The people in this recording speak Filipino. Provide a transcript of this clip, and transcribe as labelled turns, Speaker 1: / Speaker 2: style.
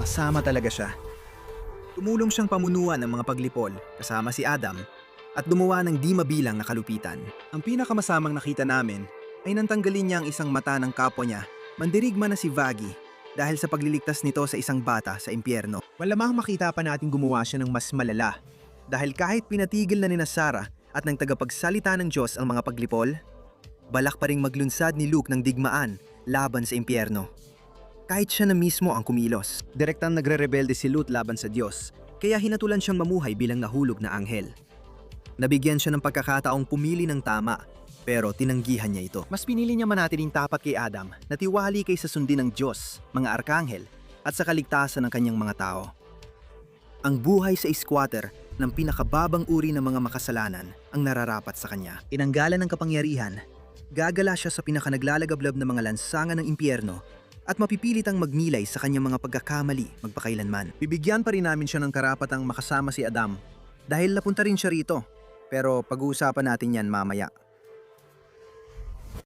Speaker 1: Masama talaga siya. Tumulong siyang pamunuan ng mga paglipol kasama si Adam at gumawa ng di mabilang na kalupitan. Ang pinakamasamang nakita namin ay nantanggalin niya ang isang mata ng kapwa niya, mandirigma na si Vagi, dahil sa pagliligtas nito sa isang bata sa impyerno. Malamang makita pa natin gumawa siya ng mas malala, dahil kahit pinatigil na ni Sarah at ng tagapagsalita ng Diyos ang mga paglipol, balak pa ring maglunsad ni Luke ng digmaan laban sa impyerno. Kahit siya na mismo ang kumilos. Direktang nagre-rebelde si Lut laban sa Diyos, kaya hinatulan siyang mamuhay bilang nahulog na anghel. Nabigyan siya ng pagkakataong pumili ng tama, pero tinanggihan niya ito. Mas pinili niya manatiling tapat kay Adam na tiwali kaysa sundin ng Diyos, mga arkanghel, at sa kaligtasan ng kanyang mga tao. Ang buhay sa squatter ng pinakababang uri ng mga makasalanan ang nararapat sa kanya. Inanggalan ng kapangyarihan, gagala siya sa pinakanaglalagablab na mga lansangan ng impyerno at mapipilitang magnilay sa kanyang mga pagkakamali magpakailanman. Bibigyan pa rin namin siya ng karapatang makasama si Adam dahil napunta rin siya rito. Pero pag-uusapan natin yan mamaya.